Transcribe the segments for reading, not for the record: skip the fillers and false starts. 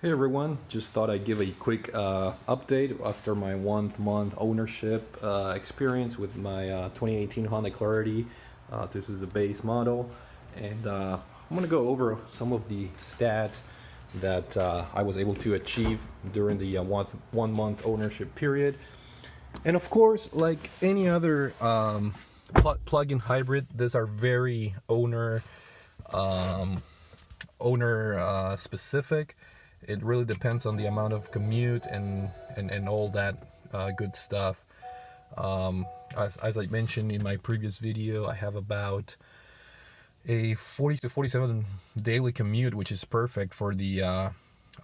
Hey everyone, just thought I'd give a quick update after my 1 month ownership experience with my 2018 Honda Clarity. This is the base model, and I'm gonna go over some of the stats that I was able to achieve during the 1 month ownership period. And of course, like any other plug-in hybrid, these are very owner specific. It really depends on the amount of commute and all that good stuff. As I mentioned in my previous video, I have about a 40 to 47 daily commute, which is perfect for the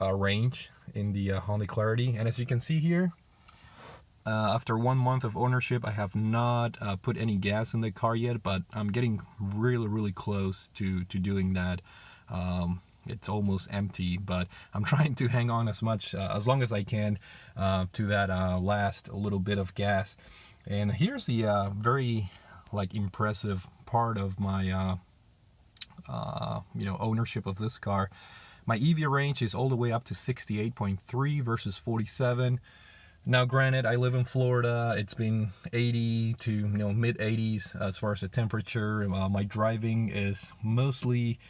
range in the Honda Clarity. And as you can see here, after 1 month of ownership, I have not put any gas in the car yet, but I'm getting really close to doing that. It's almost empty, but I'm trying to hang on as long as I can to that last little bit of gas. And here's the very impressive part of my ownership of this car. My EV range is all the way up to 68.3 versus 47. Now granted, I live in Florida. It's been 80 to mid 80s as far as the temperature. My driving is mostly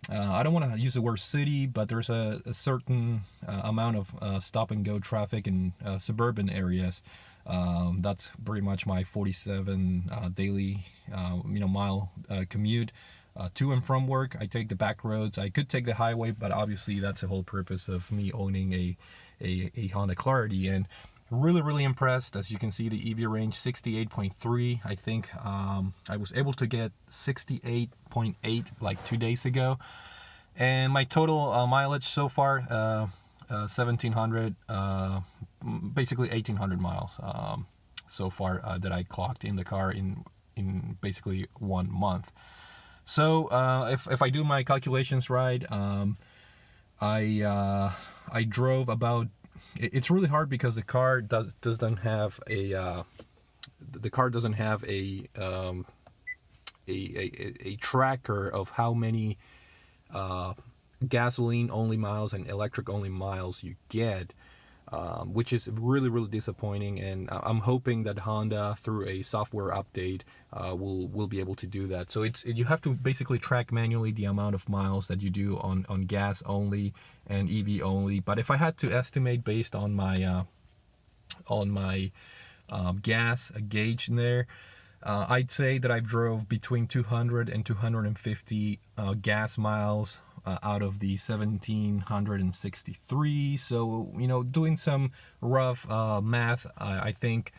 I don't want to use the word city, but there's a certain amount of stop and go traffic in suburban areas. That's pretty much my 47 daily mile commute to and from work. I take the back roads. I could take the highway, but obviously that's the whole purpose of me owning a Honda Clarity. And really impressed. As you can see, the EV range 68.3. I think I was able to get 68.8 like 2 days ago, and my total mileage so far 1700, basically 1800 miles so far that I clocked in the car in basically 1 month. So if I do my calculations right, I drove about. It's really hard because the car doesn't have a a tracker of how many gasoline only miles and electric only miles you get, which is really disappointing. And I'm hoping that Honda, through a software update, will be able to do that. So you have to basically track manually the amount of miles that you do on gas only and EV only. But if I had to estimate based on my gas gauge in there, I'd say that I've drove between 200 and 250 gas miles out of the 1763. So doing some rough math, I think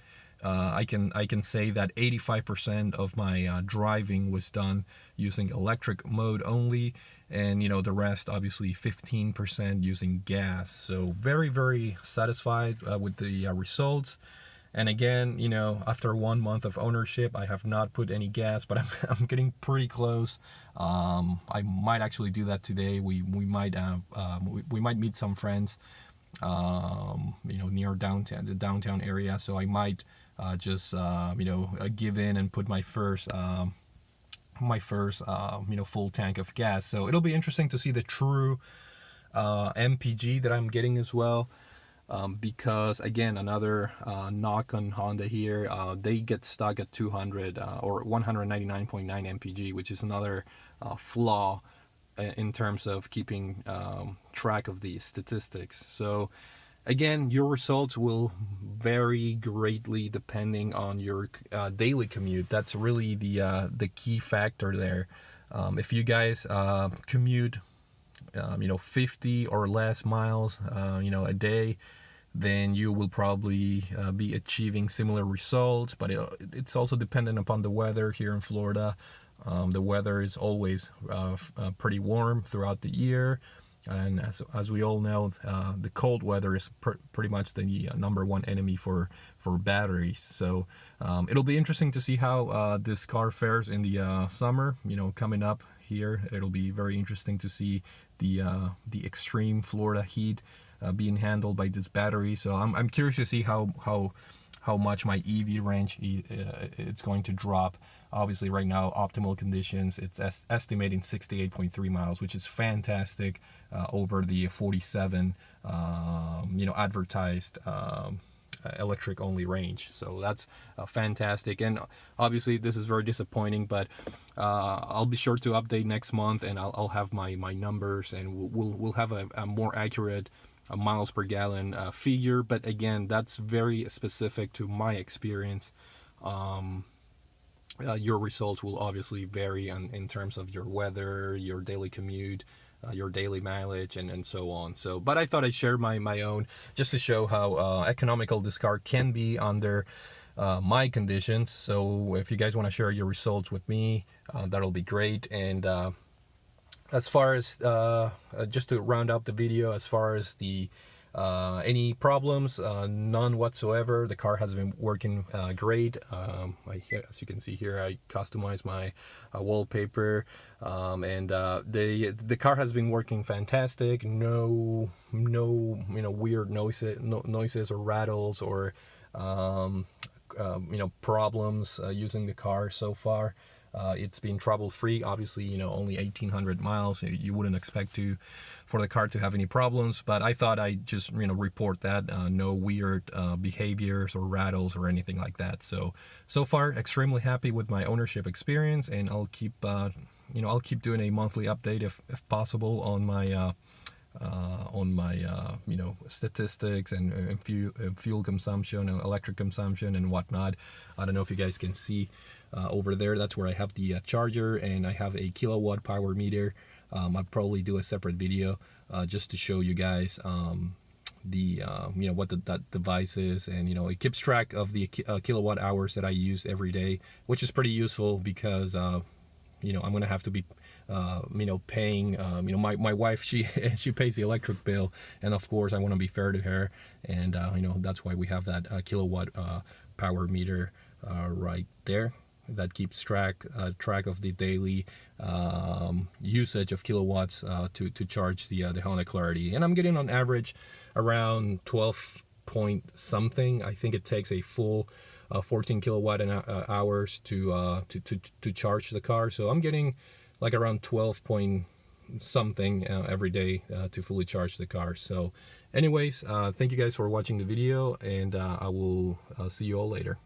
I can say that 85% of my driving was done using electric mode only, and the rest, obviously 15%, using gas. So very satisfied with the results. And again, after 1 month of ownership, I have not put any gas, but I'm getting pretty close. I might actually do that today. We might meet some friends, near the downtown area. So I might just give in and put my first full tank of gas. So it'll be interesting to see the true MPG that I'm getting as well. Because again, another knock on Honda here, they get stuck at 200 or 199.9 mpg, which is another flaw in terms of keeping track of the statistics. So again, your results will vary greatly depending on your daily commute. That's really the key factor there. If you guys commute 50 or less miles a day, then you will probably be achieving similar results. But it's also dependent upon the weather here in Florida. The weather is always pretty warm throughout the year, and as we all know, the cold weather is pretty much the number one enemy for batteries. So it'll be interesting to see how this car fares in the summer coming up here. It'll be very interesting to see the extreme Florida heat being handled by this battery. So I'm curious to see how how much my EV range it's going to drop. Obviously right now, optimal conditions, it's estimating 68.3 miles, which is fantastic, over the 47 advertised electric only range. So that's fantastic. And obviously this is very disappointing, but I'll be sure to update next month, and I'll have my numbers, and we'll have a more accurate miles per gallon figure. But again, that's very specific to my experience. Your results will obviously vary in terms of your weather, your daily commute, your daily mileage, and so on. So, but I thought I'd share my own, just to show how economical this car can be under my conditions. So if you guys want to share your results with me, that'll be great. And as far as just to round up the video, as far as the any problems, none whatsoever. The car has been working great. As you can see here, I customized my wallpaper, and the car has been working fantastic. No weird noises or rattles or problems using the car so far. It's been trouble free. Obviously, only 1,800 miles. You wouldn't expect for the car to have any problems, but I thought I'd just report that no weird behaviors or rattles or anything like that. So far extremely happy with my ownership experience, and I'll keep doing a monthly update if possible on my statistics and fuel consumption and electric consumption and whatnot. I don't know if you guys can see over there, that's where I have the charger, and I have a kilowatt power meter. I'll probably do a separate video just to show you guys what that device is, and it keeps track of the kilowatt hours that I use every day, which is pretty useful because I'm gonna have to be paying my wife, she pays the electric bill, and of course I want to be fair to her, and that's why we have that kilowatt power meter right there that keeps track of the daily usage of kilowatts to charge the Honda Clarity. And I'm getting on average around 12 point something. I think it takes a full 14 kilowatt hours to charge the car, so I'm getting like around 12 point something every day to fully charge the car. So anyways, thank you guys for watching the video, and I will see you all later.